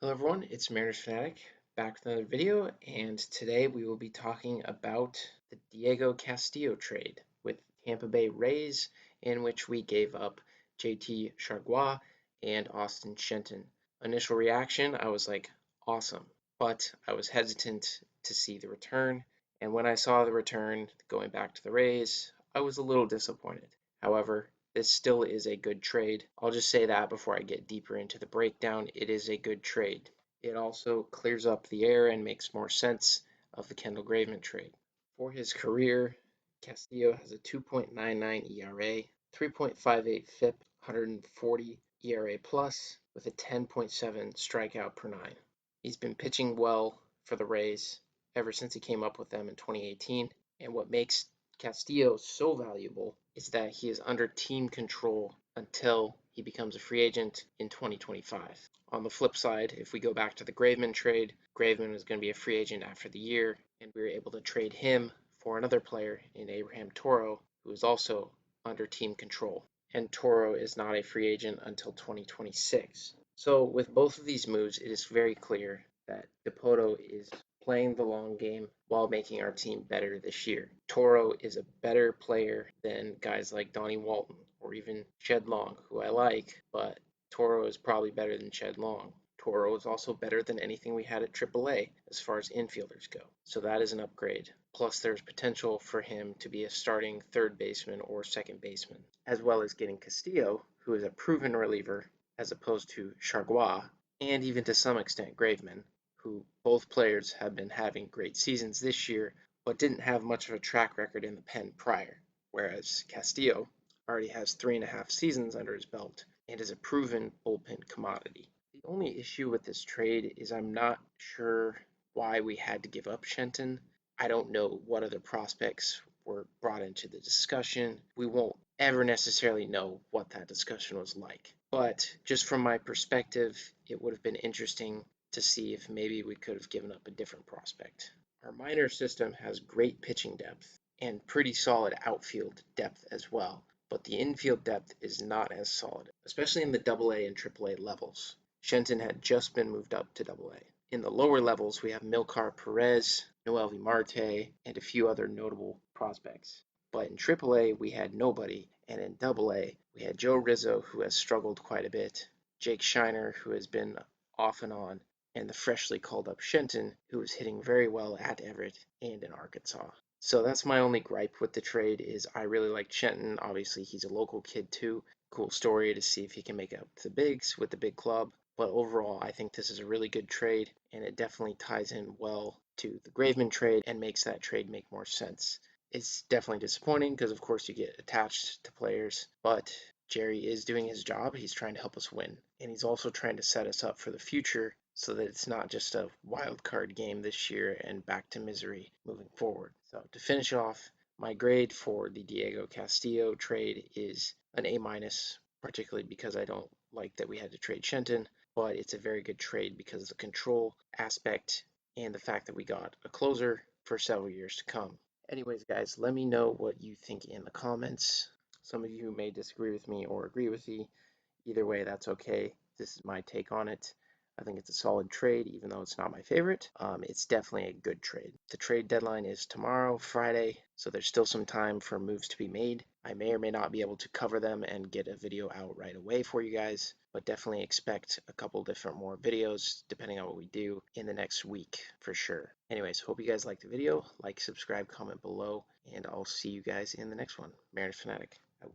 Hello everyone, it's Mariners Fanatic back with another video, and today we will be talking about the Diego Castillo trade with Tampa Bay Rays, in which we gave up JT Chargois and Austin Shenton. Initial reaction, I was like, awesome, but I was hesitant to see the return, and when I saw the return going back to the Rays, I was a little disappointed. However, this still is a good trade. I'll just say that before I get deeper into the breakdown. It is a good trade. It also clears up the air and makes more sense of the Kendall Graveman trade. For his career, Castillo has a 2.99 ERA, 3.58 FIP, 140 ERA plus, with a 10.7 strikeout per nine. He's been pitching well for the Rays ever since he came up with them in 2018, and what makes Castillo so valuable is that he is under team control until he becomes a free agent in 2025. On the flip side, if we go back to the Graveman trade, Graveman was going to be a free agent after the year, and we were able to trade him for another player in Abraham Toro, who is also under team control. And Toro is not a free agent until 2026. So with both of these moves, it is very clear that dipoto is playing the long game while making our team better this year. Toro is a better player than guys like Donnie Walton or even Shed Long, who I like, but Toro is probably better than Shed Long. Toro is also better than anything we had at AAA as far as infielders go. So that is an upgrade. Plus, there's potential for him to be a starting third baseman or second baseman, as well as getting Castillo, who is a proven reliever, as opposed to Chargois, and even to some extent Graveman, who both players have been having great seasons this year, but didn't have much of a track record in the pen prior, whereas Castillo already has 3.5 seasons under his belt and is a proven bullpen commodity. The only issue with this trade is I'm not sure why we had to give up Shenton. I don't know what other prospects were brought into the discussion. We won't ever necessarily know what that discussion was like. But just from my perspective, it would have been interesting to see if maybe we could have given up a different prospect. Our minor system has great pitching depth and pretty solid outfield depth as well, but the infield depth is not as solid, especially in the AA and AAA levels. Shenton had just been moved up to AA. In the lower levels, we have Milcar Perez, Noelvi Marte, and a few other notable prospects. But in AAA, we had nobody, and in AA, we had Joe Rizzo, who has struggled quite a bit, Jake Shiner, who has been off and on, and the freshly called up Shenton, who is hitting very well at Everett and in Arkansas. So that's my only gripe with the trade is I really like Shenton. Obviously, he's a local kid too. Cool story to see if he can make it up to the bigs with the big club. But overall, I think this is a really good trade, and it definitely ties in well to the Graveman trade and makes that trade make more sense. It's definitely disappointing because, of course, you get attached to players, but Jerry is doing his job. He's trying to help us win, and he's also trying to set us up for the future so that it's not just a wild card game this year and back to misery moving forward. So to finish off, my grade for the Diego Castillo trade is an A minus, particularly because I don't like that we had to trade Shenton, but it's a very good trade because of the control aspect and the fact that we got a closer for several years to come. Anyways, guys, let me know what you think in the comments. Some of you may disagree with me or agree with me. Either way, that's okay. This is my take on it. I think it's a solid trade, even though it's not my favorite. It's definitely a good trade. The trade deadline is tomorrow, Friday, so there's still some time for moves to be made. I may or may not be able to cover them and get a video out right away for you guys, but definitely expect a couple different more videos depending on what we do in the next week for sure. Anyways, hope you guys liked the video. Like, subscribe, comment below, and I'll see you guys in the next one. Mariners Fanatic out.